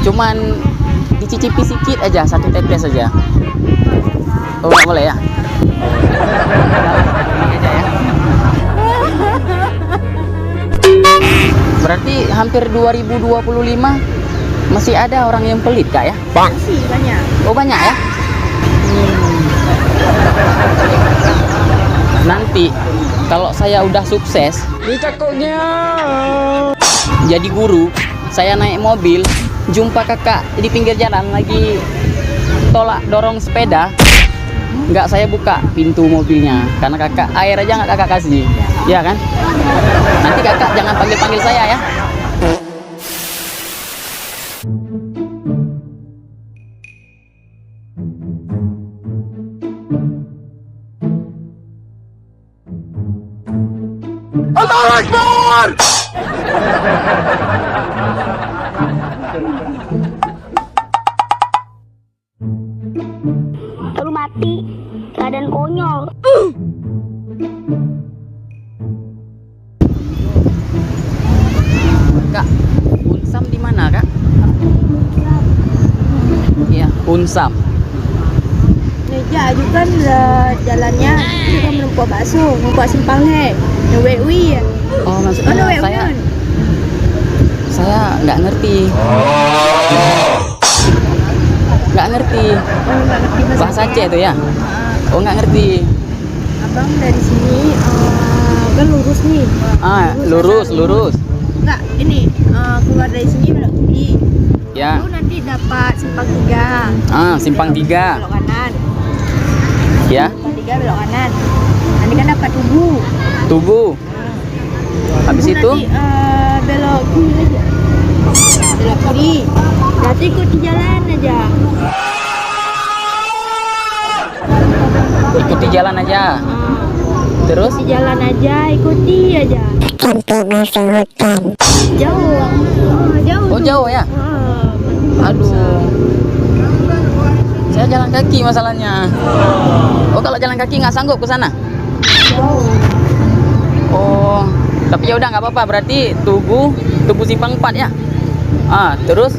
Cuman dicicipi sedikit aja, 1 tetes aja. Oh, nggak boleh ya? Ini aja ya. Berarti hampir 2025 masih ada orang yang pelit kak ya? Masih banyak. Oh banyak ya? Nanti kalau saya udah sukses jadi guru, saya naik mobil, jumpa kakak di pinggir jalan lagi tolak dorong sepeda, nggak saya buka pintu mobilnya karena kakak air aja nggak kakak kasih, ya kan? Nanti kakak jangan panggil saya ya. Allahu Akbar. Baru mati, keadaan konyol. Kak, Unsam di mana kak? Iya, Unsam. Meja itu kan jalannya itu kan menumpuk bakso, menumpuk simpang he. Wewi ya. Oh maksudnya saya nggak ngerti. Nggak ngerti. Oh, nggak ngerti Bahasa Aceh itu ya? Oh nggak ngerti. Abang dari sini kan lurus nih. Lurus. Enggak, ini keluar dari sini belok kiri. Ya. Lalu nanti dapat simpang 3. Simpang 3. Belok kanan. Ya. Simpang 3 belok kanan. Nanti kan dapat Tugu. Habis Tugu itu? Nanti belok kiri aja. Belok kiri. Berarti ikuti jalan aja. Ikuti jalan aja. Terus? Ikuti jalan aja, ikuti aja. Sampai masuk hutan. Jauh. Jauh. Oh jauh ya? Aduh. Saya jalan kaki masalahnya. Oh kalau jalan kaki nggak sanggup ke sana? Jauh. Oh, tapi ya udah nggak apa-apa. Berarti Tugu simpang 4 ya. Terus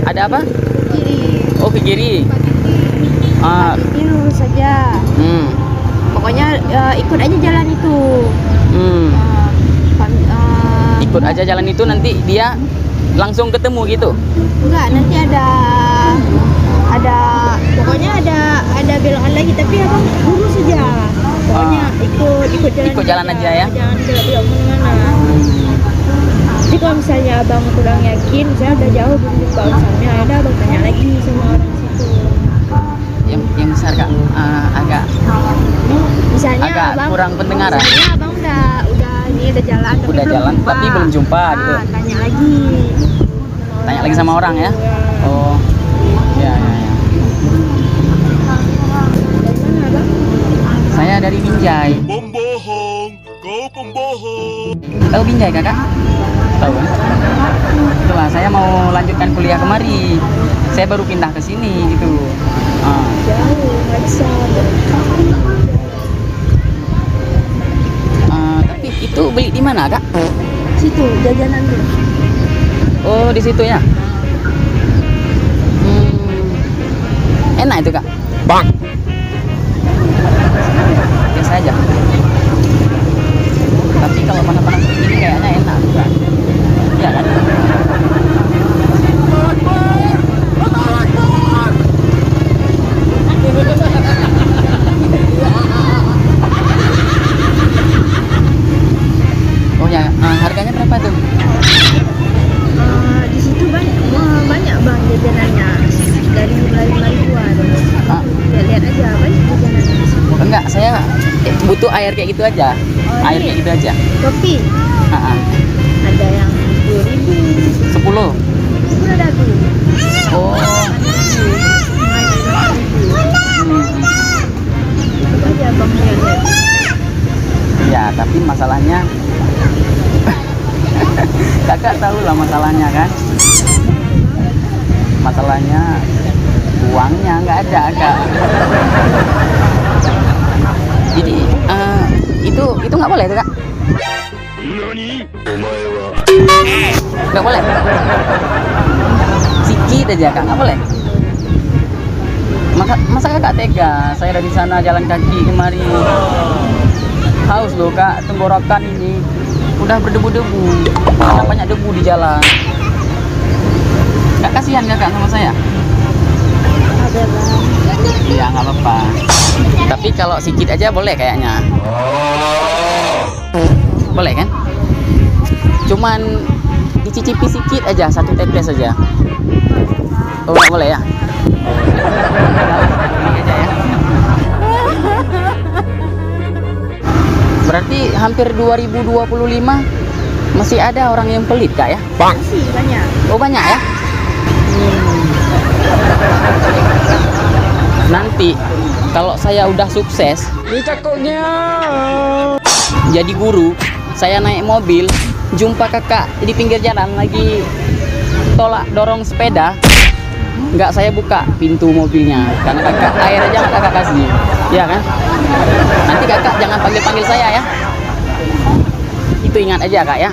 ada apa? Kiri. Oh ke kiri. Kiri lurus saja. Pokoknya ikut aja jalan itu. Ikut aja jalan itu, nanti dia langsung ketemu gitu. Enggak, nanti ada pokoknya ada belokan lagi, tapi abang lurus saja. Pokoknya ikut jalan aja ya. Jangan belok-belok kemana-mana. Jadi kalau misalnya abang kurang yakin, saya udah jauh belum jumpa urusannya, ada abang tanya lagi sama orang situ. Yang besar kak, agak Misalnya abang kurang pendengaran. Misalnya abang udah jalan, tapi Udah belum jalan jumpa. tapi belum jumpa gitu. Tanya lagi. Tanya lagi sama orang ya. Oh, ya. Dari mana abang? Saya dari Binjai. Pembohong, kau pembohong. Tahu Binjai kakak? Tahu kan? Itulah saya mau lanjutkan kuliah kemari. Saya baru pindah ke sini gitu. Jauh, nggak bisa. Tapi itu beli di mana kak? Situ jajanan tuh. Oh di situ ya. Enak itu kak. Bang. Biasa aja. Tapi kalau panas-panas begini kayaknya enak juga. Iya kan? Oh ya, harganya berapa tuh? Di situ banyak bang jajanannya, dari mulai 5 ribuan. Lihat aja banyak jajanannya di situ. Enggak, saya butuh air kayak gitu aja. Air ini kayak gitu aja. kopi ada yang 10.000, 10. itu ada tuh. Oh. Coba aja bang lihat. Ya, tapi masalahnya kakak tahu lah masalahnya kan. Masalahnya uangnya nggak ada kak. Jadi itu nggak boleh tuh kak. Nggak boleh. Sikit Sikit aja kak, nggak boleh. Masa kakak tega? Saya dari sana jalan kaki kemari. Haus loh kak, tenggorokan ini udah berdebu-debu. Karena banyak debu di jalan. Kak kasihan kakak sama saya? Ada lah. Iya nggak apa-apa. Tapi kalau sikit aja boleh kayaknya. Boleh kan? Cuman dicicipi sikit aja, 1 tetes aja. Oh nggak boleh ya? Ini aja ya. Berarti hampir 2025 masih ada orang yang pelit kak ya? Masih banyak. Oh banyak ya? Nanti kalau saya udah sukses jadi guru, saya naik mobil, jumpa kakak di pinggir jalan lagi dorong sepeda, nggak saya buka pintu mobilnya karena kakak air aja nggak kakak kasih, ya kan? Nanti kakak jangan panggil saya ya, itu ingat aja kak ya.